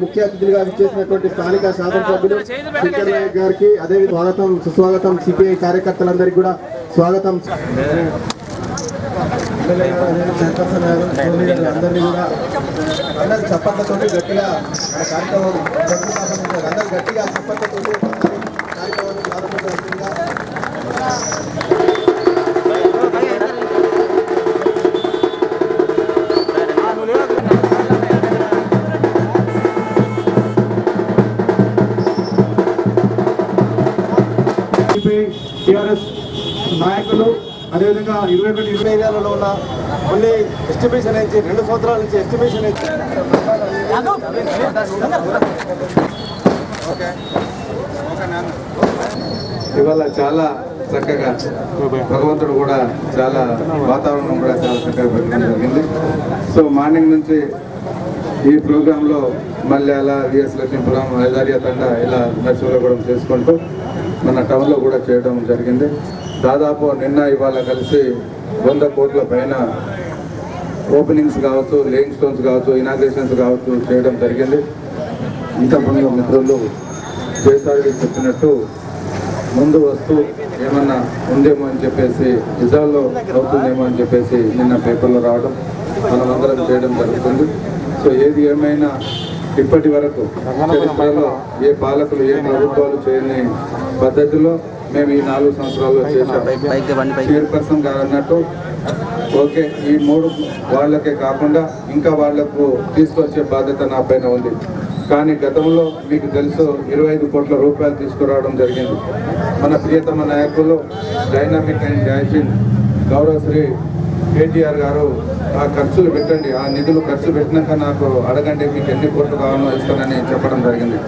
ముఖ్య అతిథులుగా విచ్చేసినటువంటి స్థానిక శాసనసభ్యులు శంకర్ నాయక్ గారికి అదే స్వాగతం సుస్వాగతం. సిపిఐ కార్యకర్తలందరికీ కూడా స్వాగతం. చైర్పర్సన్ గారు అందరినీ కూడా అందరి చప్పట్లతో గట్టిగా కార్యక్రమం అందరు గట్టిగా చప్పట్లతో కార్యక్రమాన్ని ప్రారంభించాల్సిందిగా టీఆర్ఎస్ నాయకులు అదేవిధంగా 21 ఏరియాలలో ఉన్న మళ్ళీ ఎస్టిమేషన్ నుంచి 2 సంవత్సరాల నుంచి ఎస్టిమేషన్ ఇవాళ చాలా చక్కగా భగవంతుడు కూడా చాలా వాతావరణం కూడా చాలా చక్కగా పెట్టడం జరిగింది. సో మార్నింగ్ నుంచి ఈ ప్రోగ్రాంలో మల్యాల విఎస్ లక్ష్మీపురం హైదారియా తండ ఇలా నర్సులగూడెం చేసుకుంటూ మన టౌన్లో కూడా చేయడం జరిగింది. దాదాపు నిన్న ఇవాళ కలిసి 100 కోట్ల పైన ఓపెనింగ్స్ కావచ్చు, లేయింగ్ స్టోన్స్ కావచ్చు, ఇనాగ్రేషన్స్ కావచ్చు చేయడం జరిగింది. ఇంతకుముందు మిత్రులు చేసారి చెప్పినట్టు ముందు వస్తూ ఏమన్నా ఉందేమో అని చెప్పేసి నిజాల్లో అవుతుందేమో అని చెప్పేసి నిన్న పేపర్లో రావడం మనమందరం చేయడం జరుగుతుంది. సో ఏది ఏమైనా ఇప్పటి వరకు చరిత్రలో ఏ పాలకులు ఏ ప్రభుత్వాలు చేయని పద్ధతిలో మేము ఈ 4 సంవత్సరాల్లో చేశాం. చైర్పర్సన్ గారు అన్నట్టు ఓకే, ఈ 3 వాళ్ళకే కాకుండా ఇంకా వాళ్లకు తీసుకొచ్చే బాధ్యత నా పైన ఉంది. కానీ గతంలో మీకు తెలుసు 25 కోట్ల రూపాయలు తీసుకురావడం జరిగింది. మన ప్రియతమ నాయకులు డైనామిక్ అండ్ డాషింగ్ గౌరవశ్రీ కేటీఆర్ గారు ఆ ఖర్చులు పెట్టండి, ఆ నిధులు ఖర్చు పెట్టినాక నాకు అడగండి, మీకు ఎన్ని కోట్లు కావాలో ఇస్తానని చెప్పడం జరిగింది.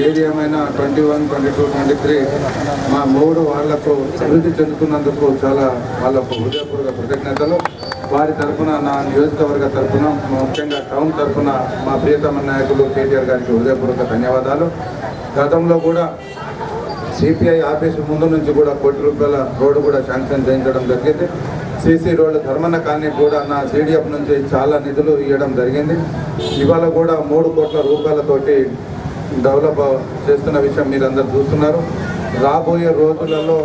ఏది ఏమైనా 21, 22, 23 మా 3 వాళ్లకు అభివృద్ధి చెందుతున్నందుకు చాలా వాళ్ళకు హృదయపూర్వక కృతజ్ఞతలు. వారి తరఫున నా నియోజకవర్గ తరఫున ముఖ్యంగా టౌన్ తరఫున మా ప్రియతమ నాయకులు కేటీఆర్ గారికి హృదయపూర్వక ధన్యవాదాలు. గతంలో కూడా సిపిఐ ఆఫీసు ముందు నుంచి కూడా ₹1 కోటి రోడ్డు కూడా శాంక్షన్ చేయించడం జరిగింది. సీసీ రోడ్డు ధర్మన్న కాలనీ కూడా నా సిడిఎఫ్ నుంచి చాలా నిధులు ఇవ్వడం జరిగింది. ఇవాళ కూడా 3 కోట్ల రూపాయలతోటి డెవలప్ చేస్తున్న విషయం మీరందరూ చూస్తున్నారు. రాబోయే రోజులలో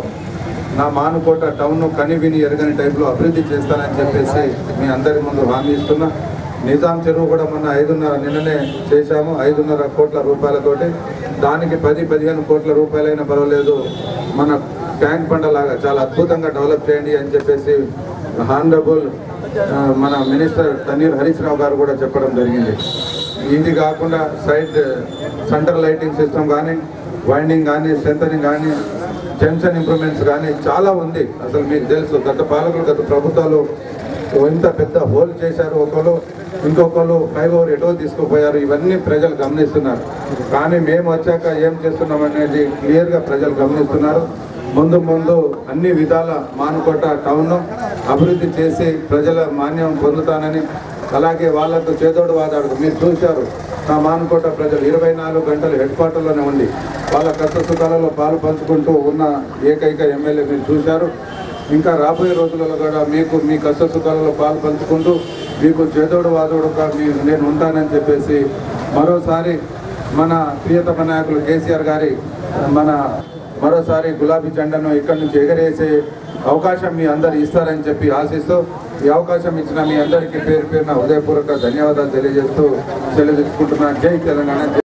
నా మానుకోట టౌన్ను కనివిని ఎరగని టైప్లో అభివృద్ధి చేస్తానని చెప్పేసి మీ అందరి ముందు హామీ ఇస్తున్నా. నిజాం చెరువు కూడా మొన్న 5.5 నిన్ననే చేశాము, 5.5 కోట్ల రూపాయలతోటి. దానికి 10-15 కోట్ల రూపాయలైనా పర్వాలేదు, మన ట్యాంక్ బండలాగా చాలా అద్భుతంగా డెవలప్ చేయండి అని చెప్పేసి హానరబుల్ మన మినిస్టర్ తన్నీర్ హరీష్ రావు గారు కూడా చెప్పడం జరిగింది. ఇది కాకుండా సైడ్ సెంటర్ లైటింగ్ సిస్టమ్ కానీ, వైండింగ్ కానీ, స్ట్రెంథనింగ్ కానీ, జంక్షన్ ఇంప్రూవ్మెంట్స్ కానీ చాలా ఉంది. అసలు మీకు తెలుసు గత పాలకులు గత ప్రభుత్వాలు ఎంత పెద్ద హోల్ చేశారు, ఇంకొకరు ఫ్లైఓవర్ ఎటో తీసుకుపోయారు. ఇవన్నీ ప్రజలు గమనిస్తున్నారు. కానీ మేము వచ్చాక ఏం చేస్తున్నాం అనేది క్లియర్గా ప్రజలు గమనిస్తున్నారు. ముందు అన్ని విధాల మానుకోట టౌన్ను అభివృద్ధి చేసి ప్రజల మాన్యం పొందుతానని, అలాగే వాళ్లకు చేదోడు వాదాడు మీరు చూశారు. నా మానుకోట ప్రజలు 24 గంటలు హెడ్ క్వార్టర్లోనే ఉండి వాళ్ళ కష్ట సుఖాలలో పాలు పంచుకుంటూ ఉన్న ఏకైక ఎమ్మెల్యే మీరు చూశారు. ఇంకా రాబోయే రోజులలో కూడా మీకు మీ కష్ట సుఖాలలో పాలు పంచుకుంటూ మీకు చేదోడు వాదోడుగా నేను ఉంటానని చెప్పేసి మరోసారి మన ప్రియతమ నాయకులు కేసీఆర్ గారి మరోసారి గులాబీ జెండాను ఇక్కడి నుంచి ఎగరేసే అవకాశం మీ అందరు ఇస్తారని చెప్పి ఆశిస్తూ ఈ అవకాశం ఇచ్చిన మీ అందరికీ పేరు పేరున హృదయపూర్వక ధన్యవాదాలు తెలియజేస్తూ సెలవు తీసుకుంటున్నాను. జై తెలంగాణ.